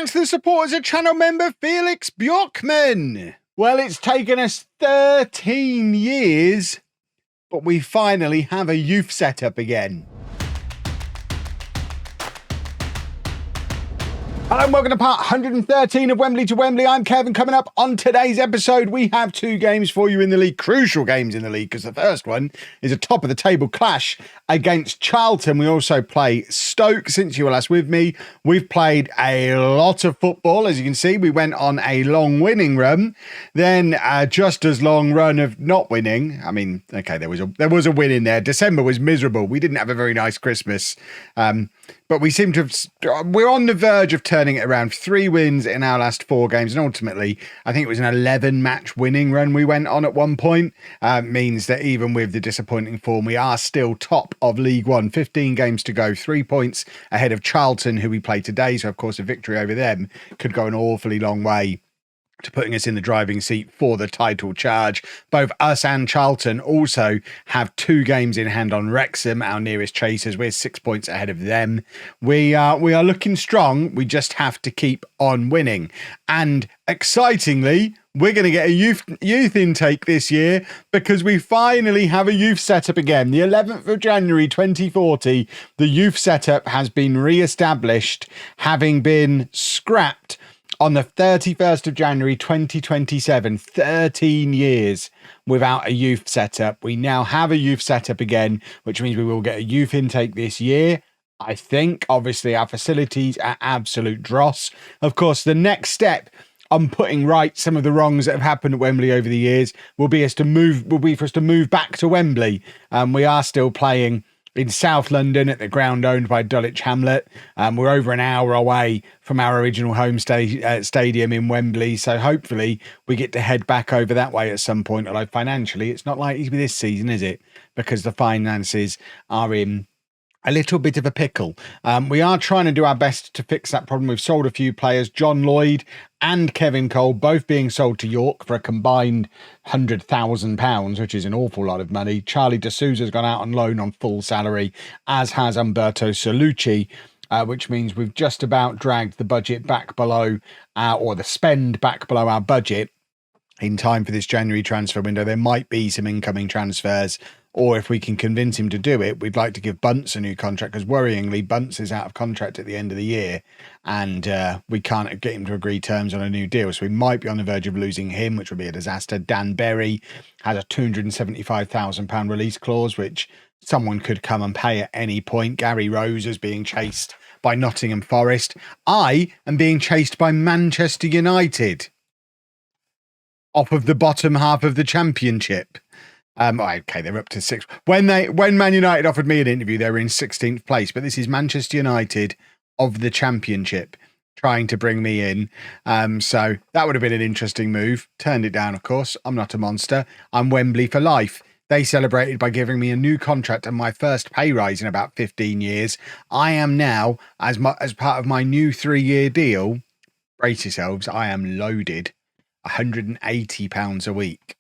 thanks to the supporters of channel member Felix Bjorkman. Well, it's taken us 13 years, but we finally have a youth setup again. Hello and welcome to part 113 of Wembley to Wembley. I'm Kevin. Coming up on today's episode, we have two games for you in the league, crucial games in the league, because the first one is a top of the table clash against Charlton. We also play Stoke. Since you were last with me, we've played a lot of football. As you can see, we went on a long winning run, then just as long run of not winning. I mean, okay, there was a win in there. December was miserable. We didn't have a very nice Christmas. But we seem to have, we're on the verge of turning it around. 3 wins in our last 4 games. And ultimately, I think it was an 11 match winning run we went on at one point. Means that even with the disappointing form, we are still top of League One. 15 games to go, 3 points ahead of Charlton, who we play today. So, of course, a victory over them could go an awfully long way to putting us in the driving seat for the title charge. Both us and Charlton also have 2 games in hand on Wrexham, our nearest chasers. We're 6 points ahead of them. We are looking strong. We just have to keep on winning. And excitingly, we're going to get a youth intake this year because we finally have a youth setup again. The 11th of January 2040, the youth setup has been re-established, having been scrapped on the 31st of January 2027, 13 years without a youth setup. We now have a youth setup again, which means we will get a youth intake this year. I think, obviously, our facilities are absolute dross. Of course, the next step on putting right some of the wrongs that have happened at Wembley over the years will be for us to move back to Wembley. We are still playing in South London at the ground owned by Dulwich Hamlet. We're over an hour away from our original home stadium in Wembley. So hopefully we get to head back over that way at some point. Although financially, it's not likely to be this season, is it? Because the finances are in a little bit of a pickle. We are trying to do our best to fix that problem. We've sold a few players, John Lloyd and Kevin Cole, both being sold to York for a combined £100,000, which is an awful lot of money. Charlie De Souza's gone out on loan on full salary, as has Umberto Solucci, which means we've just about dragged the budget back below or the spend back below our budget in time for this January transfer window. There might be some incoming transfers, or if we can convince him to do it, we'd like to give Bunce a new contract, because worryingly, Bunce is out of contract at the end of the year and we can't get him to agree terms on a new deal. So we might be on the verge of losing him, which would be a disaster. Dan Berry has a £275,000 release clause, which someone could come and pay at any point. Gary Rose is being chased by Nottingham Forest. I am being chased by Manchester United off of the bottom half of the Championship. Okay, they're up to 6. When Man United offered me an interview, they were in 16th place, but this is Manchester United of the Championship trying to bring me in. So that would have been an interesting move. Turned it down, of course. I'm not a monster. I'm Wembley for life. They celebrated by giving me a new contract and my first pay rise in about 15 years. I am now, as part of my new 3-year deal, brace yourselves, I am loaded £180 a week.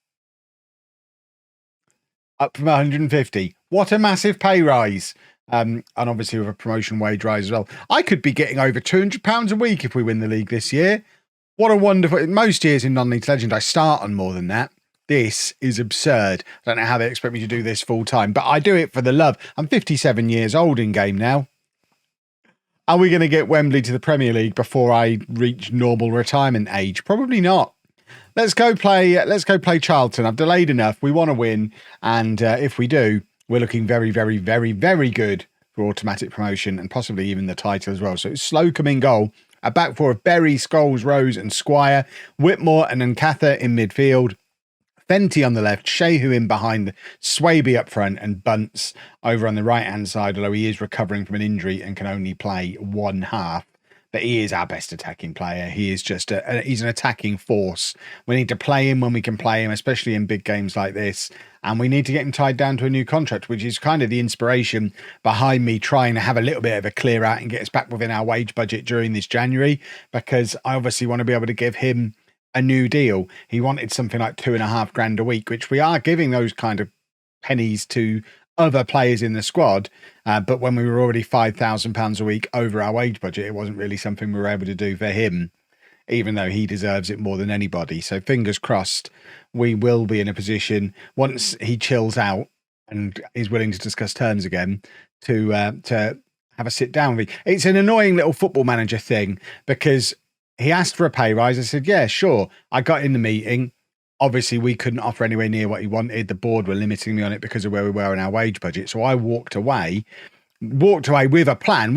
Up from 150. What a massive pay rise. And obviously with a promotion wage rise as well. I could be getting over £200 a week if we win the league this year. What a wonderful... Most years in Non-League Legend, I start on more than that. This is absurd. I don't know how they expect me to do this full time, but I do it for the love. I'm 57 years old in game now. Are we going to get Wembley to the Premier League before I reach normal retirement age? Probably not. Let's go play Charlton. I've delayed enough. We want to win. And if we do, we're looking very, very, very, very good for automatic promotion and possibly even the title as well. So it's Slocum in goal. A back four of Berry, Scholes, Rose and Squire. Whitmore and Nkatha in midfield. Fenty on the left, Shehu in behind, Swaby up front and Bunce over on the right-hand side, although he is recovering from an injury and can only play one half. But he is our best attacking player. He is just he's an attacking force. We need to play him when we can play him, especially in big games like this. And we need to get him tied down to a new contract, which is kind of the inspiration behind me trying to have a little bit of a clear out and get us back within our wage budget during this January, because I obviously want to be able to give him a new deal. He wanted something like £2,500 a week, which we are giving those kind of pennies to other players in the squad. But when we were already £5,000 a week over our wage budget, it wasn't really something we were able to do for him, even though he deserves it more than anybody. So fingers crossed, we will be in a position once he chills out and is willing to discuss terms again to have a sit down with me. It's an annoying little football manager thing because he asked for a pay rise. I said, yeah, sure. I got in the meeting. Obviously, we couldn't offer anywhere near what he wanted. The board were limiting me on it because of where we were in our wage budget. So I walked away with a plan,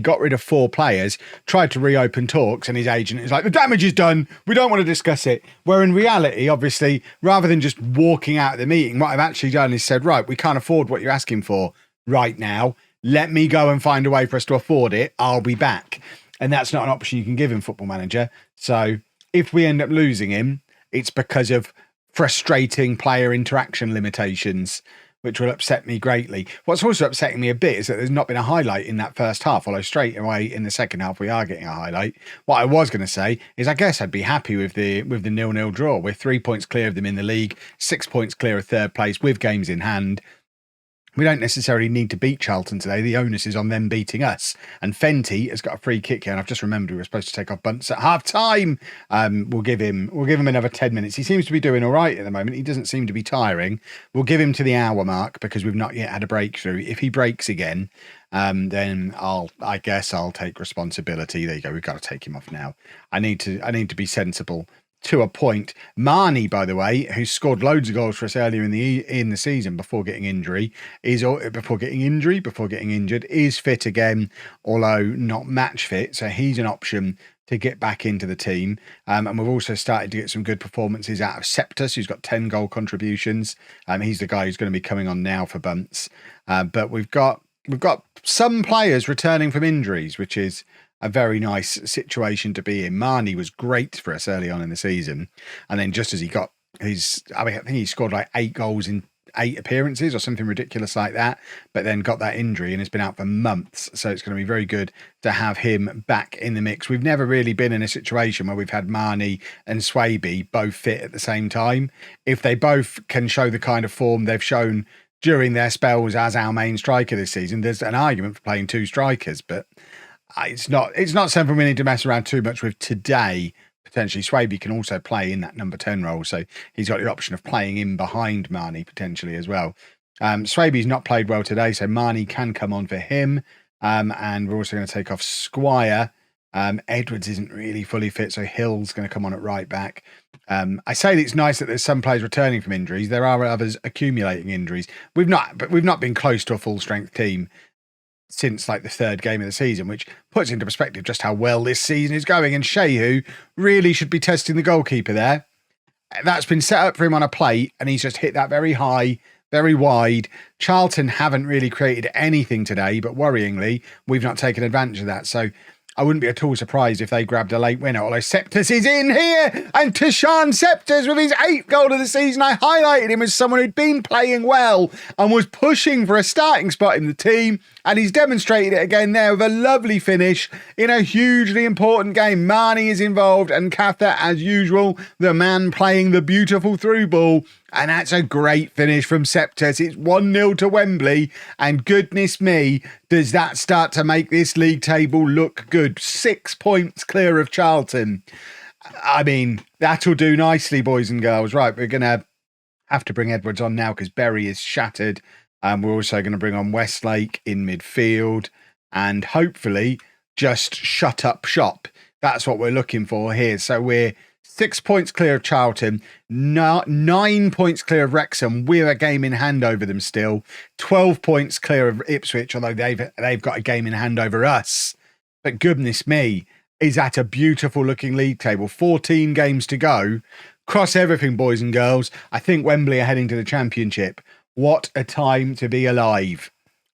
got rid of 4 players, tried to reopen talks, and his agent is like, the damage is done. We don't want to discuss it. Where in reality, obviously, rather than just walking out of the meeting, what I've actually done is said, right, we can't afford what you're asking for right now. Let me go and find a way for us to afford it. I'll be back. And that's not an option you can give him, Football Manager. So if we end up losing him, it's because of frustrating player interaction limitations, which will upset me greatly. What's also upsetting me a bit is that there's not been a highlight in that first half, although straight away in the second half we are getting a highlight. What I was going to say is I guess I'd be happy with the 0-0 draw. We're 3 points clear of them in the league, 6 points clear of third place with games in hand. We don't necessarily need to beat Charlton today. The onus is on them beating us. And Fenty has got a free kick here, and I've just remembered we were supposed to take off Bunce at half time. We'll give him another 10 minutes. He seems to be doing all right at the moment. He doesn't seem to be tiring. We'll give him to the hour mark because we've not yet had a breakthrough. If he breaks again, then I guess I'll take responsibility. There you go. We've got to take him off now. I need to be sensible. To a point. Marnie, by the way, who scored loads of goals for us earlier in the season before getting injured, is fit again, although not match fit. So he's an option to get back into the team. And we've also started to get some good performances out of Septus, who's got 10 goal contributions. He's the guy who's going to be coming on now for Bunce. But we've got some players returning from injuries, which is a very nice situation to be in. Marnie was great for us early on in the season. And then just as he got I think he scored like 8 goals in 8 appearances or something ridiculous like that, but then got that injury and has been out for months. So it's going to be very good to have him back in the mix. We've never really been in a situation where we've had Marnie and Swaby both fit at the same time. If they both can show the kind of form they've shown during their spells as our main striker this season, there's an argument for playing 2 strikers, but it's not something we need to mess around too much with today. Potentially, Swaby can also play in that number 10 role, so he's got the option of playing in behind Marnie potentially as well. Swaby's not played well today, so Marnie can come on for him. And we're also going to take off Squire. Edwards isn't really fully fit, so Hill's going to come on at right back. I say that it's nice that there's some players returning from injuries. There are others accumulating injuries. We've not been close to a full strength team since like the 3rd game of the season, which puts into perspective just how well this season is going. And Shehu really should be testing the goalkeeper there. That's been set up for him on a plate, and he's just hit that very high, very wide. Charlton haven't really created anything today, but worryingly, we've not taken advantage of that. So I wouldn't be at all surprised if they grabbed a late winner. Although Septus is in here, and Tashan Septus with his 8th goal of the season. I highlighted him as someone who'd been playing well and was pushing for a starting spot in the team, and he's demonstrated it again there with a lovely finish in a hugely important game. Marnie is involved, and Katha, as usual, the man playing the beautiful through ball. And that's a great finish from Septus. It's 1-0 to Wembley. And goodness me, does that start to make this league table look good. 6 points clear of Charlton. I mean, that'll do nicely, boys and girls. Right, we're going to have to bring Edwards on now because Berry is shattered. We're also going to bring on Westlake in midfield. And hopefully just shut up shop. That's what we're looking for here. So we're 6 points clear of Charlton, 9 points clear of Wrexham with a game in hand over them still, 12 points clear of Ipswich, although they've got a game in hand over us. But goodness me, is that a beautiful looking league table. 14 games to go. Cross everything, boys and girls. I think Wembley are heading to the Championship. What a time to be alive.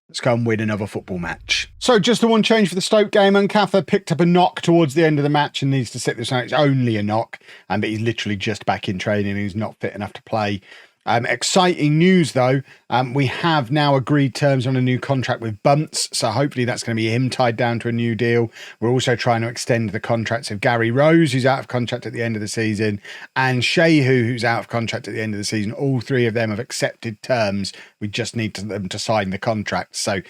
Let's go and win another football match. So just the one change for the Stoke game. Uncather picked up a knock towards the end of the match and needs to sit this out. It's only a knock, but he's literally just back in training. He's not fit enough to play. Exciting news, though. We have now agreed terms on a new contract with Bunce, so hopefully that's going to be him tied down to a new deal. We're also trying to extend the contracts of Gary Rose, who's out of contract at the end of the season, and Shehu, who's out of contract at the end of the season. All three of them have accepted terms. We just need them to sign the contracts. So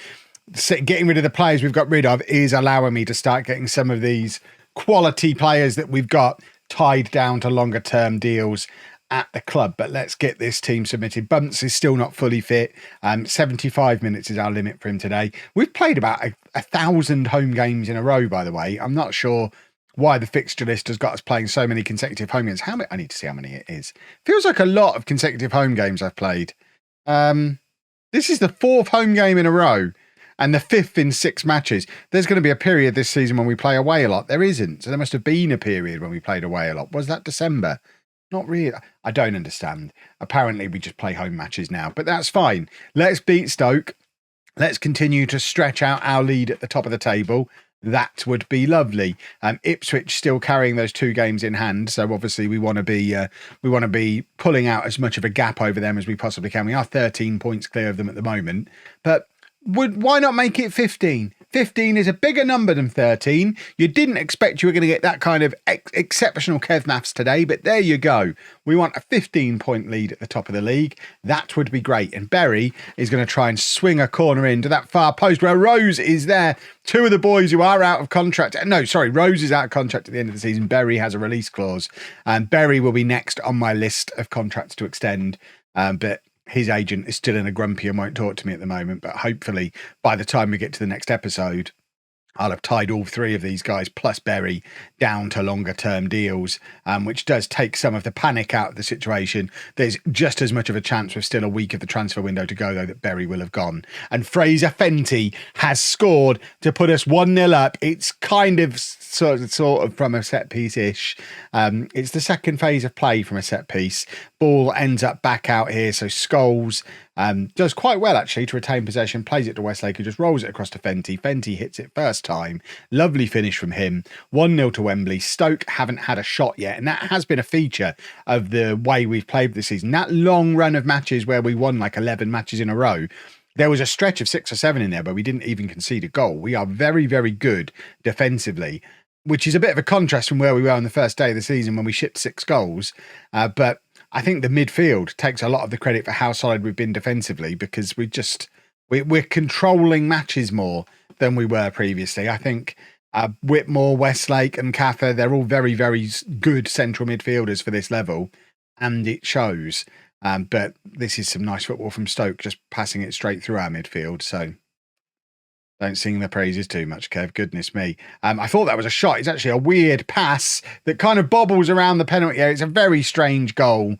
getting rid of the players we've got rid of is allowing me to start getting some of these quality players that we've got tied down to longer term deals at the club. But let's get this team submitted. Bunce is still not fully fit. 75 minutes is our limit for him today. We've played about 1,000 home games in a row, by the way. I'm not sure why the fixture list has got us playing so many consecutive home games. How many? I need to see how many it is. Feels like a lot of consecutive home games I've played. This is the 4th home game in a row and the 5th in 6 matches. There's going to be a period this season when we play away a lot. There isn't. So there must have been a period when we played away a lot. Was that December? Not really. I don't understand. Apparently, we just play home matches now, but that's fine. Let's beat Stoke. Let's continue to stretch out our lead at the top of the table. That would be lovely. Ipswich still carrying those 2 games in hand, so obviously we want to be pulling out as much of a gap over them as we possibly can. We are 13 points clear of them at the moment, but why not make it 15? 15 is a bigger number than 13. You didn't expect you were going to get that kind of exceptional Kev maths today, but there you go. We want a 15-point lead at the top of the league. That would be great. And Berry is going to try and swing a corner into that far post where Rose is there. 2 of the boys who are out of contract. No, sorry, Rose is out of contract at the end of the season. Berry has a release clause. And Berry will be next on my list of contracts to extend. But his agent is still in a grumpy and won't talk to me at the moment, but hopefully by the time we get to the next episode, I'll have tied all 3 of these guys plus Berry down to longer term deals, which does take some of the panic out of the situation. There's just as much of a chance with still a week of the transfer window to go, though, that Berry will have gone. And Fraser Fenty has scored to put us 1-0 up. It's kind of sort of from a set piece-ish. It's the second phase of play from a set piece. Ball ends up back out here, so Scholes does quite well, actually, to retain possession, plays it to Westlake, who just rolls it across to Fenty. Fenty hits it first time. Lovely finish from him. 1-0 to Wembley. Stoke haven't had a shot yet, and that has been a feature of the way we've played this season. That long run of matches where we won like 11 matches in a row, there was a stretch of 6 or 7 in there where we didn't even concede a goal. We are very, very good defensively, which is a bit of a contrast from where we were on the first day of the season when we shipped 6 goals. But I think the midfield takes a lot of the credit for how solid we've been defensively, because we're controlling matches more than we were previously. I think Whitmore, Westlake and Kaffer, they're all very, very good central midfielders for this level, and it shows. But this is some nice football from Stoke, just passing it straight through our midfield. So don't sing the praises too much, Kev. Goodness me. I thought that was a shot. It's actually a weird pass that kind of bobbles around the penalty area. It's a very strange goal.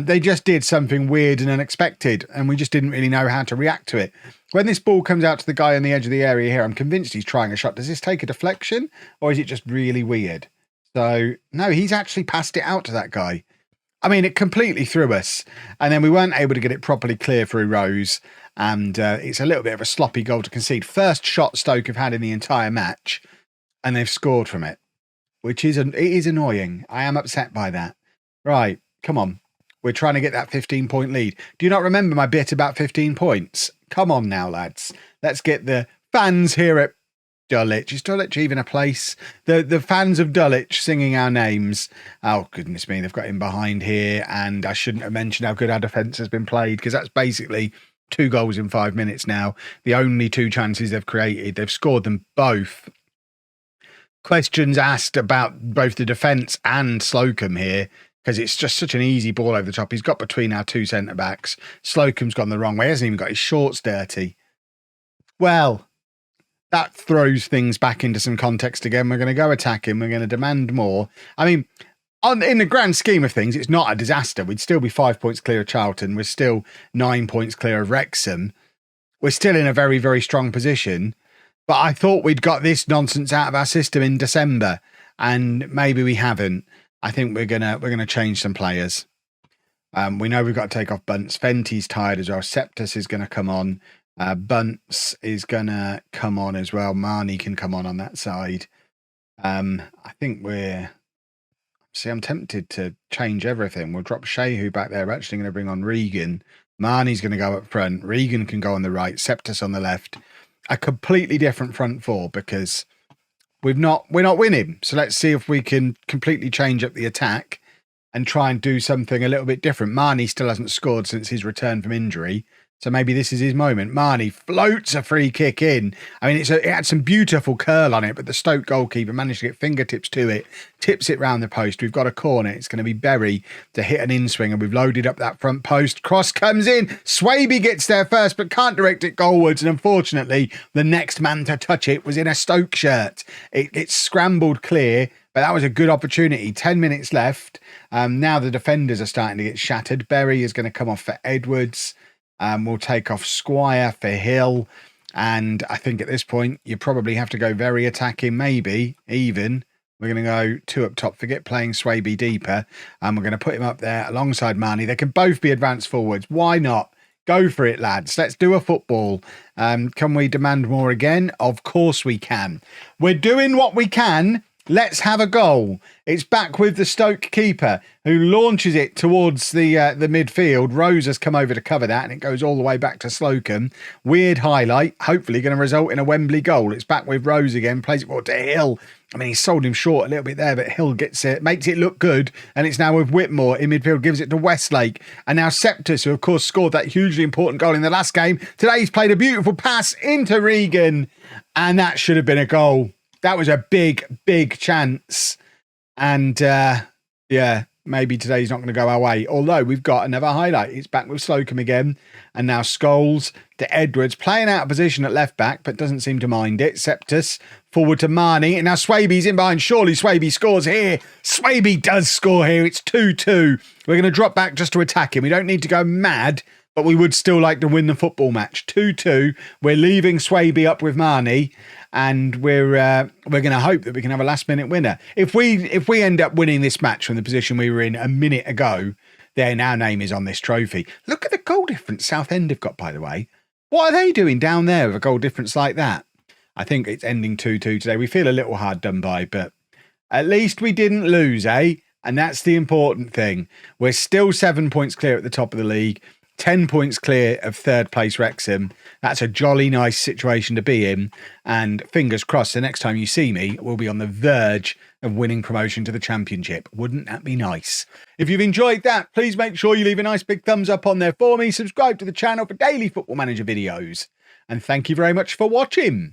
They just did something weird and unexpected, and we just didn't really know how to react to it. When this ball comes out to the guy on the edge of the area here, I'm convinced he's trying a shot. Does this take a deflection, or is it just really weird? So, no, he's actually passed it out to that guy. I mean, it completely threw us, and then we weren't able to get it properly clear through Rose, and it's a little bit of a sloppy goal to concede. First shot Stoke have had in the entire match, and they've scored from it, which is it is annoying. I am upset by that. Right, come on. We're trying to get that 15-point lead. Do you not remember my bit about 15 points? Come on now, lads. Let's get the fans here at Dulwich. Is Dulwich even a place? The fans of Dulwich singing our names. Oh, goodness me, they've got him behind here, and I shouldn't have mentioned how good our defence has been played, because that's basically 2 goals in 5 minutes now. The only 2 chances they've created. They've scored them both. Questions asked about both the defence and Slocum here, because it's just such an easy ball over the top. He's got between our 2 centre-backs. Slocum's gone the wrong way. He hasn't even got his shorts dirty. Well, that throws things back into some context again. We're going to go attack him. We're going to demand more. I mean, in the grand scheme of things, it's not a disaster. We'd still be 5 points clear of Charlton. We're still 9 points clear of Wrexham. We're still in a very, very strong position. But I thought we'd got this nonsense out of our system in December, and maybe we haven't. I think we're gonna change some players. We know we've got to take off Bunce. Fenty's tired as well. Septus is going to come on. Bunce is going to come on as well. Marnie can come on that side. I think we're See, I'm tempted to change everything. We'll drop Shehu back there. We're actually going to bring on Regan. Marnie's going to go up front. Regan can go on the right. Septus on the left. A completely different front four because we're not winning. So let's see if we can completely change up the attack and try and do something a little bit different. Marnie still hasn't scored since his return from injury. So maybe this is his moment. Marnie floats a free kick in. I mean, it had some beautiful curl on it, but the Stoke goalkeeper managed to get fingertips to it, tips it round the post. We've got a corner. It's going to be Berry to hit an in-swing, and we've loaded up that front post. Cross comes in. Swaby gets there first, but can't direct it goalwards. And unfortunately, the next man to touch it was in a Stoke shirt. It scrambled clear, but that was a good opportunity. 10 minutes left. Now the defenders are starting to get shattered. Berry is going to come off for Edwards. We'll take off Squire for Hill. And I think at this point, you probably have to go very attacking, maybe even. We're going to go 2 up top. Forget playing Swaby deeper. And we're going to put him up there alongside Marnie. They can both be advanced forwards. Why not? Go for it, lads. Let's do a football. Can we demand more again? Of course we can. We're doing what we can. Let's have a goal. It's back with the Stoke keeper who launches it towards the midfield. Rose has come over to cover that, and it goes all the way back to Slocum. Weird highlight. Hopefully going to result in a Wembley goal. It's back with Rose again. Plays it forward to Hill. I mean, he sold him short a little bit there, but Hill gets it, makes it look good. And it's now with Whitmore in midfield, gives it to Westlake. And now Septus, who of course scored that hugely important goal in the last game. Today he's played a beautiful pass into Regan. And that should have been a goal. That was a big, big chance. And yeah, maybe today's not going to go our way. Although we've got another highlight. It's back with Slocum again. And now Scholes to Edwards, playing out of position at left back, but doesn't seem to mind it. Septus forward to Marnie. And now Swaby's in behind. Surely Swaby scores here. Swaby does score here. It's 2-2. We're going to drop back just to attack him. We don't need to go mad, but we would still like to win the football match. 2-2. We're leaving Swaby up with Marnie. And we're going to hope that we can have a last-minute winner. If we end up winning this match from the position we were in a minute ago, then our name is on this trophy. Look at the goal difference Southend have got, by the way. What are they doing down there with a goal difference like that? I think it's ending 2-2 today. We feel a little hard done by, but at least we didn't lose, eh? And that's the important thing. We're still 7 points clear at the top of the league. 10 points clear of third place Wrexham. That's a jolly nice situation to be in. And fingers crossed, the next time you see me, we'll be on the verge of winning promotion to the Championship. Wouldn't that be nice? If you've enjoyed that, please make sure you leave a nice big thumbs up on there for me. Subscribe to the channel for daily Football Manager videos. And thank you very much for watching.